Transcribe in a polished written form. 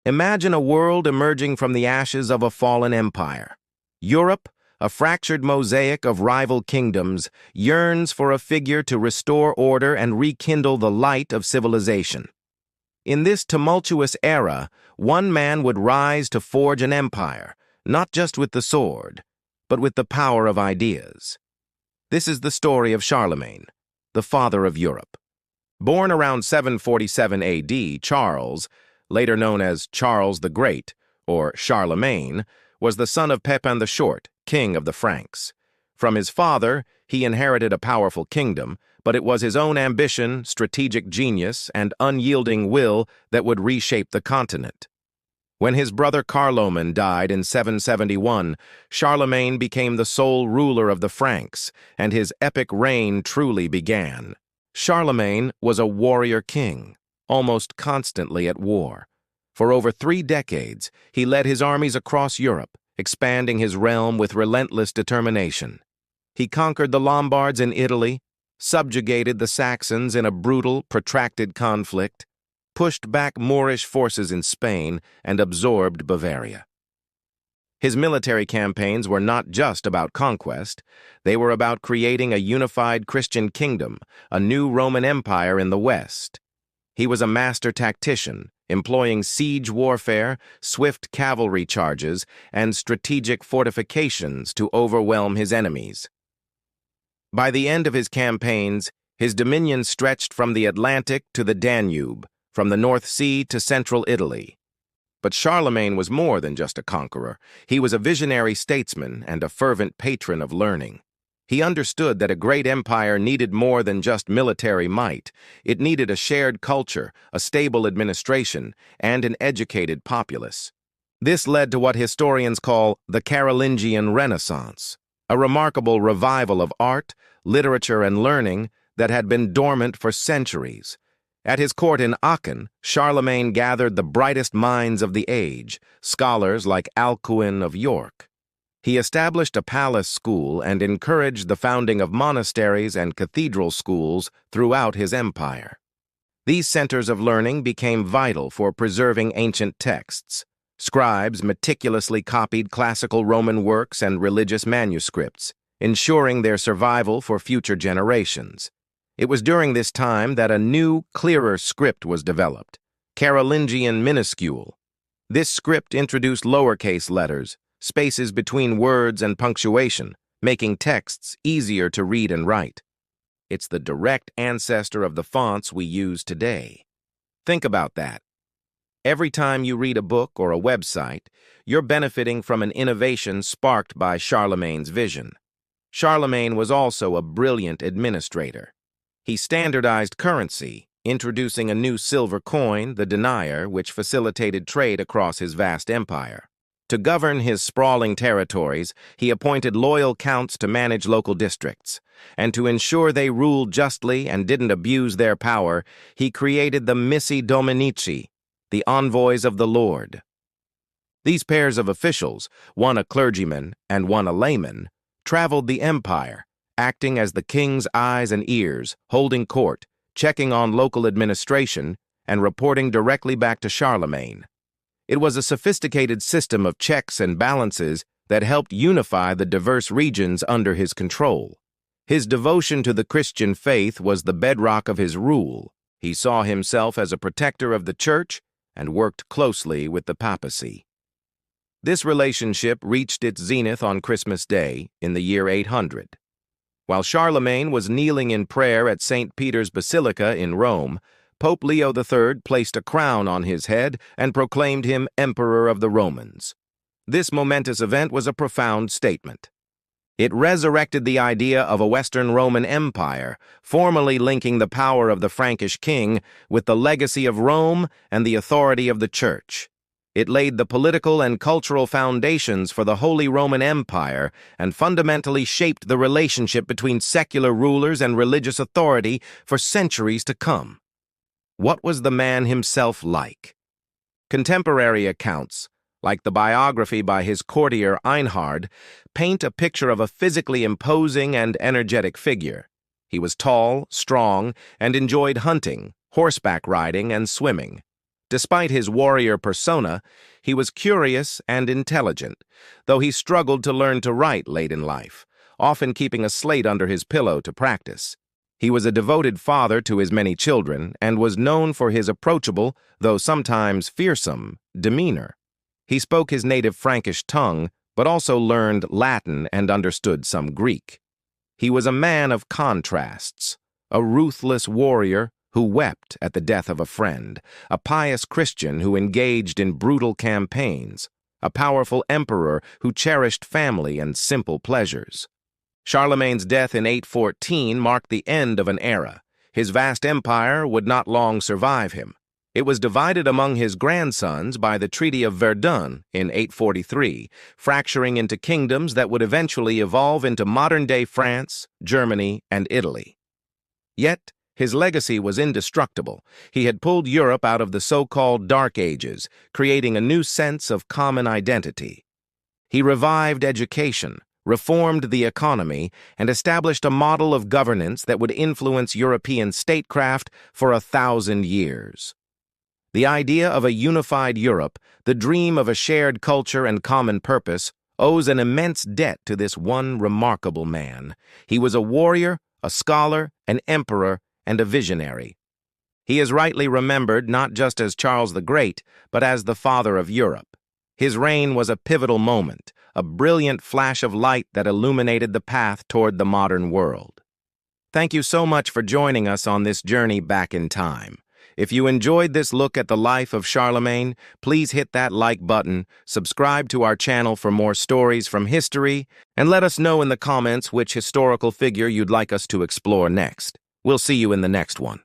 Imagine a world emerging from the ashes of a fallen empire. Europe, a fractured mosaic of rival kingdoms, yearns for a figure to restore order and rekindle the light of civilization. In this tumultuous era, one man would rise to forge an empire, not just with the sword, but with the power of ideas. This is the story of Charlemagne, the father of Europe. Born around 747 AD, Charles, later known as Charles the Great, or Charlemagne, was the son of Pepin the Short, king of the Franks. From his father, he inherited a powerful kingdom, but it was his own ambition, strategic genius, and unyielding will that would reshape the continent. When his brother Charlemagne died in 771, Charlemagne became the sole ruler of the Franks, and his epic reign truly began. Charlemagne was a warrior king, almost constantly at war. For over 3 decades, he led his armies across Europe, expanding his realm with relentless determination. He conquered the Lombards in Italy, subjugated the Saxons in a brutal, protracted conflict, pushed back Moorish forces in Spain, and absorbed Bavaria. His military campaigns were not just about conquest, they were about creating a unified Christian kingdom, a new Roman Empire in the West. He was a master tactician, employing siege warfare, swift cavalry charges, and strategic fortifications to overwhelm his enemies. By the end of his campaigns, his dominion stretched from the Atlantic to the Danube, from the North Sea to central Italy. But Charlemagne was more than just a conqueror. He was a visionary statesman and a fervent patron of learning. He understood that a great empire needed more than just military might. It needed a shared culture, a stable administration, and an educated populace. This led to what historians call the Carolingian Renaissance, a remarkable revival of art, literature, and learning that had been dormant for centuries. At his court in Aachen, Charlemagne gathered the brightest minds of the age, scholars like Alcuin of York. He established a palace school and encouraged the founding of monasteries and cathedral schools throughout his empire. These centers of learning became vital for preserving ancient texts. Scribes meticulously copied classical Roman works and religious manuscripts, ensuring their survival for future generations. It was during this time that a new, clearer script was developed, Carolingian minuscule. This script introduced lowercase letters, spaces between words, and punctuation, making texts easier to read and write. It's the direct ancestor of the fonts we use today. Think about that. Every time you read a book or a website, you're benefiting from an innovation sparked by Charlemagne's vision. Charlemagne was also a brilliant administrator. He standardized currency, introducing a new silver coin, the denier, which facilitated trade across his vast empire. To govern his sprawling territories, he appointed loyal counts to manage local districts, and to ensure they ruled justly and didn't abuse their power, he created the Missi Dominici, the envoys of the Lord. These pairs of officials, one a clergyman and one a layman, traveled the empire, acting as the king's eyes and ears, holding court, checking on local administration, and reporting directly back to Charlemagne. It was a sophisticated system of checks and balances that helped unify the diverse regions under his control. His devotion to the Christian faith was the bedrock of his rule. He saw himself as a protector of the church and worked closely with the papacy. This relationship reached its zenith on Christmas Day in the year 800. While Charlemagne was kneeling in prayer at St. Peter's Basilica in Rome, Pope Leo III placed a crown on his head and proclaimed him Emperor of the Romans. This momentous event was a profound statement. It resurrected the idea of a Western Roman Empire, formally linking the power of the Frankish king with the legacy of Rome and the authority of the Church. It laid the political and cultural foundations for the Holy Roman Empire and fundamentally shaped the relationship between secular rulers and religious authority for centuries to come. What was the man himself like? Contemporary accounts, like the biography by his courtier Einhard, paint a picture of a physically imposing and energetic figure. He was tall, strong, and enjoyed hunting, horseback riding, and swimming. Despite his warrior persona, he was curious and intelligent, though he struggled to learn to write late in life, often keeping a slate under his pillow to practice. He was a devoted father to his many children and was known for his approachable, though sometimes fearsome, demeanor. He spoke his native Frankish tongue, but also learned Latin and understood some Greek. He was a man of contrasts, a ruthless warrior who wept at the death of a friend, a pious Christian who engaged in brutal campaigns, a powerful emperor who cherished family and simple pleasures. Charlemagne's death in 814 marked the end of an era. His vast empire would not long survive him. It was divided among his grandsons by the Treaty of Verdun in 843, fracturing into kingdoms that would eventually evolve into modern-day France, Germany, and Italy. Yet, his legacy was indestructible. He had pulled Europe out of the so-called Dark Ages, creating a new sense of common identity. He revived education, reformed the economy, and established a model of governance that would influence European statecraft for 1,000 years. The idea of a unified Europe, the dream of a shared culture and common purpose, owes an immense debt to this one remarkable man. He was a warrior, a scholar, an emperor, and a visionary. He is rightly remembered not just as Charles the Great, but as the father of Europe. His reign was a pivotal moment, a brilliant flash of light that illuminated the path toward the modern world. Thank you so much for joining us on this journey back in time. If you enjoyed this look at the life of Charlemagne, please hit that like button, subscribe to our channel for more stories from history, and let us know in the comments which historical figure you'd like us to explore next. We'll see you in the next one.